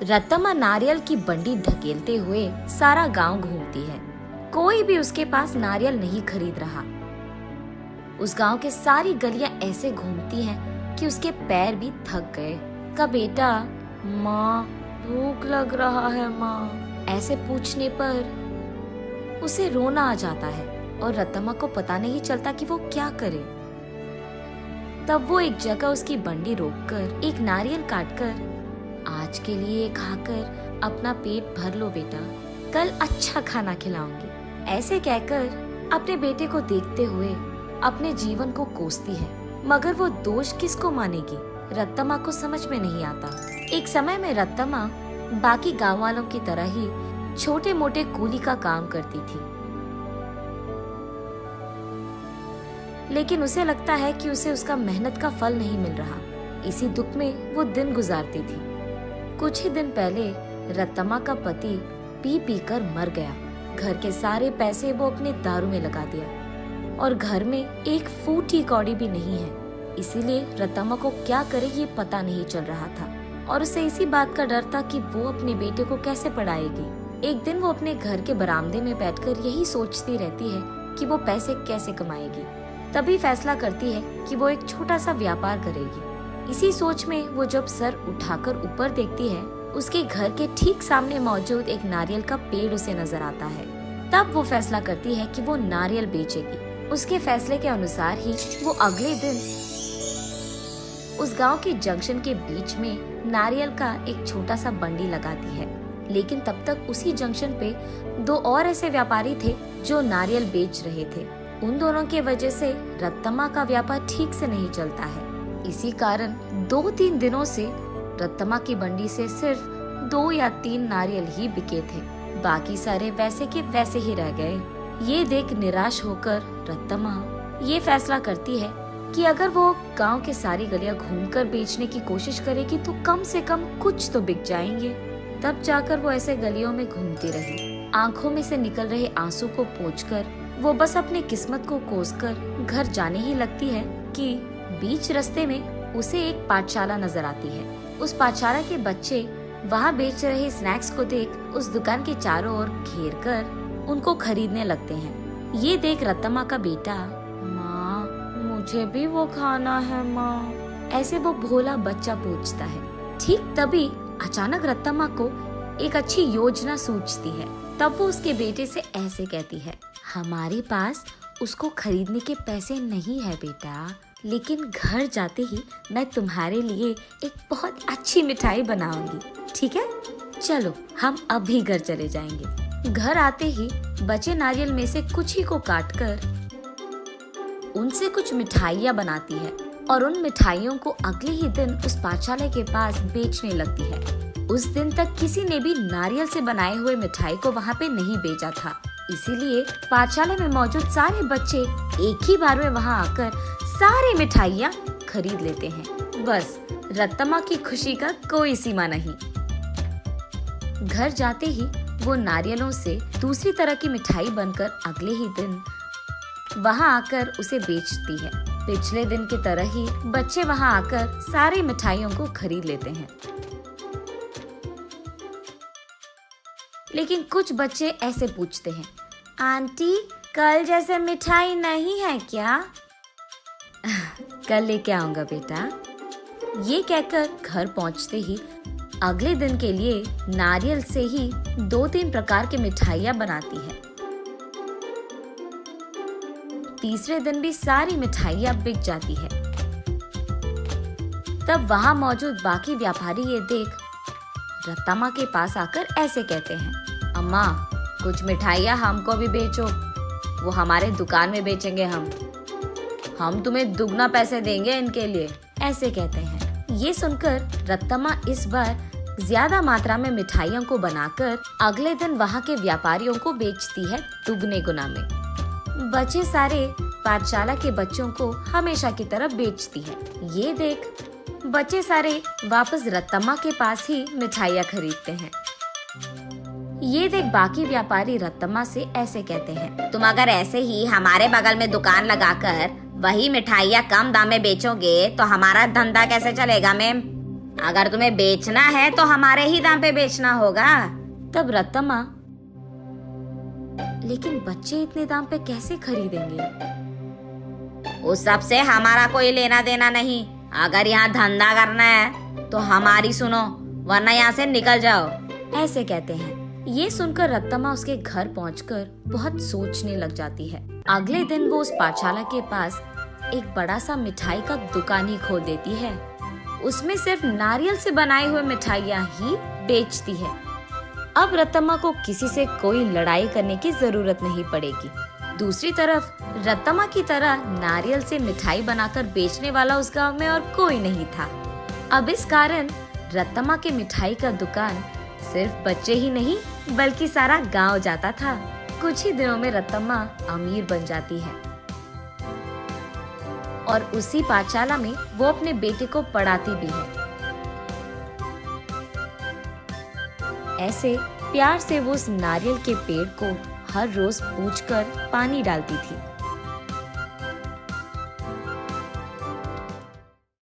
रत्तम्मा नारियल की बंडी ढकेलते हुए सारा गांव घूमती है। कोई भी उसके पास नारियल नहीं खरीद रहा। उस गांव के सारी गलियां ऐसे घूमती हैं कि उसके पैर भी थक गए। का बेटा, माँ भूख लग रहा है माँ, ऐसे पूछने पर उसे रोना आ जाता है और रत्तम्मा को पता नहीं चलता कि वो क्या करे। तब वो एक जगह उसकी बंडी रोककर एक नारियल काटकर, आज के लिए खाकर अपना पेट भर लो बेटा, कल अच्छा खाना खिलाऊंगी, ऐसे कहकर अपने बेटे को देखते हुए अपने जीवन को कोसती है। मगर वो दोष किसको मानेगी, रत्तम्मा को समझ में नहीं आता। एक समय में रत्तम्मा बाकी गांव वालों की तरह ही छोटे मोटे कूली का काम करती थी, लेकिन उसे लगता है कि उसे उसका मेहनत का फल नहीं मिल रहा। इसी दुख में वो दिन गुजारती थी। कुछ ही दिन पहले रत्तम्मा का पति पी पी कर मर गया। घर के सारे पैसे वो अपने दारू में लगा दिया और घर में एक फूटी कौड़ी भी नहीं है। इसीलिए रत्तम्मा को क्या करे ये पता नहीं चल रहा था और उसे इसी बात का डर था कि वो अपने बेटे को कैसे पढ़ाएगी। एक दिन वो अपने घर के बरामदे में बैठकर यही सोचती रहती है कि वो पैसे कैसे कमाएगी। तभी फैसला करती है कि वो एक छोटा सा व्यापार करेगी। इसी सोच में वो जब सर उठाकर ऊपर देखती है, उसके घर के ठीक सामने मौजूद एक नारियल का पेड़ उसे नजर आता है। तब वो फैसला करती है कि वो नारियल बेचेगी। उसके फैसले के अनुसार ही वो अगले दिन उस गांव के जंक्शन के बीच में नारियल का एक छोटा सा बंडी लगाती है। लेकिन तब तक उसी जंक्शन पे दो और ऐसे व्यापारी थे जो नारियल बेच रहे थे। उन दोनों की वजह से रत्तम्मा का व्यापार ठीक से नहीं चलता है। इसी कारण 2-3 दिनों से रत्तम्मा की बंडी से सिर्फ 2 या 3 नारियल ही बिके थे। बाकी सारे वैसे के वैसे ही रह गए। ये देख निराश होकर रत्तम्मा ये फैसला करती है कि अगर वो गांव के सारी गलियां घूमकर बेचने की कोशिश करेगी तो कम से कम कुछ तो बिक जाएंगे। तब जाकर वो ऐसे गलियों में घूमती रही। आंखों में से निकल रहे आंसू को पोंछकर वो बस अपनी किस्मत को कोसकर घर जाने ही लगती है कि बीच रास्ते में उसे एक पाठशाला नजर आती है। उस पाठशाला के बच्चे वहाँ बेच रहे स्नैक्स को देख उस दुकान के चारों ओर घेर कर उनको खरीदने लगते हैं। ये देख रत्तम्मा का बेटा, माँ मुझे भी वो खाना है माँ, ऐसे वो भोला बच्चा पूछता है। ठीक तभी अचानक रत्तम्मा को एक अच्छी योजना सूझती है। तब वो उसके बेटे से ऐसे कहती है, हमारे पास उसको खरीदने के पैसे नहीं है बेटा, लेकिन घर जाते ही मैं तुम्हारे लिए एक बहुत अच्छी मिठाई बनाऊंगी, ठीक है? चलो हम अभी घर चले जाएंगे। घर आते ही बचे नारियल में से कुछ ही को काटकर उनसे कुछ मिठाइयाँ बनाती है और उन मिठाइयों को अगले ही दिन उस पाठशाला के पास बेचने लगती है। उस दिन तक किसी ने भी नारियल से बनाए हुए मिठाई को वहाँ पे नहीं बेचा था। इसीलिए पाठशाला में मौजूद सारे बच्चे एक ही बार में वहाँ आकर सारी मिठाइयाँ खरीद लेते हैं। बस रत्तम्मा की खुशी का कोई सीमा नहीं। घर जाते ही वो नारियलों से दूसरी तरह की मिठाई बनकर अगले ही दिन वहाँ आकर उसे बेचती है। पिछले दिन की तरह ही बच्चे वहाँ आकर सारी मिठाइयों को खरीद लेते हैं। लेकिन कुछ बच्चे ऐसे पूछते हैं, आंटी कल जैसे मिठाई नहीं है क्या? कल लेके आऊंगा बेटा। ये कहकर घर पहुंचते ही अगले दिन के लिए नारियल से ही 2-3 प्रकार की मिठाइयाँ बनाती है। तीसरे दिन भी सारी मिठाइयाँ बिक जाती है। तब वहाँ मौजूद बाकी व्यापारी ये देख रत्तम्मा के पास आकर ऐसे कहते हैं, अम्मा कुछ मिठाइयाँ हमको भी बेचो, वो हमारे दुकान में बेचेंगे हम तुम्हें दुगना पैसे देंगे इनके लिए, ऐसे कहते हैं। ये सुनकर रत्तम्मा इस बार ज्यादा मात्रा में मिठाइयों को बनाकर अगले दिन वहाँ के व्यापारियों को बेचती है दुगने गुना में। बचे सारे पाठशाला के बच्चों को हमेशा की तरह बेचती है। ये देख बच्चे सारे वापस रत्तम्मा के पास ही मिठाइयाँ खरीदते हैं। ये देख बाकी व्यापारी रत्तम्मा से ऐसे कहते हैं, तुम अगर ऐसे ही हमारे बगल में दुकान लगाकर वही मिठाइयाँ कम दाम में बेचोगे तो हमारा धंधा कैसे चलेगा मैम? अगर तुम्हें बेचना है तो हमारे ही दाम पे बेचना होगा। तब रत्तम्मा, लेकिन बच्चे इतने दाम पे कैसे खरीदेंगे? उस सब से हमारा कोई लेना देना नहीं। अगर यहाँ धंधा करना है तो हमारी सुनो, वरना यहाँ से निकल जाओ। ऐसे कहते हैं। ये सुनकर रत्तम्मा उसके घर पहुंचकर बहुत सोचने लग जाती है। अगले दिन वो उस पाठशाला के पास एक बड़ा सा मिठाई का दुकान ही खोल देती है। उसमें सिर्फ नारियल से बनाई हुई मिठाइयाँ ही बेचती है। अब रत्तम्मा को किसी से कोई लड़ाई करने की जरूरत नहीं पड़ेगी। दूसरी तरफ रत्तम्मा की तरह नारियल से मिठाई बनाकर बेचने वाला उस गांव में और कोई नहीं था। अब इस कारण रत्तम्मा के मिठाई का दुकान सिर्फ बच्चे ही नहीं बल्कि सारा गांव जाता था। कुछ ही दिनों में रत्तम्मा अमीर बन जाती है और उसी पाठशाला में वो अपने बेटे को पढ़ाती भी है। ऐसे प्यार से वो उस नारियल के पेड़ को हर रोज पूछकर पानी डालती थी।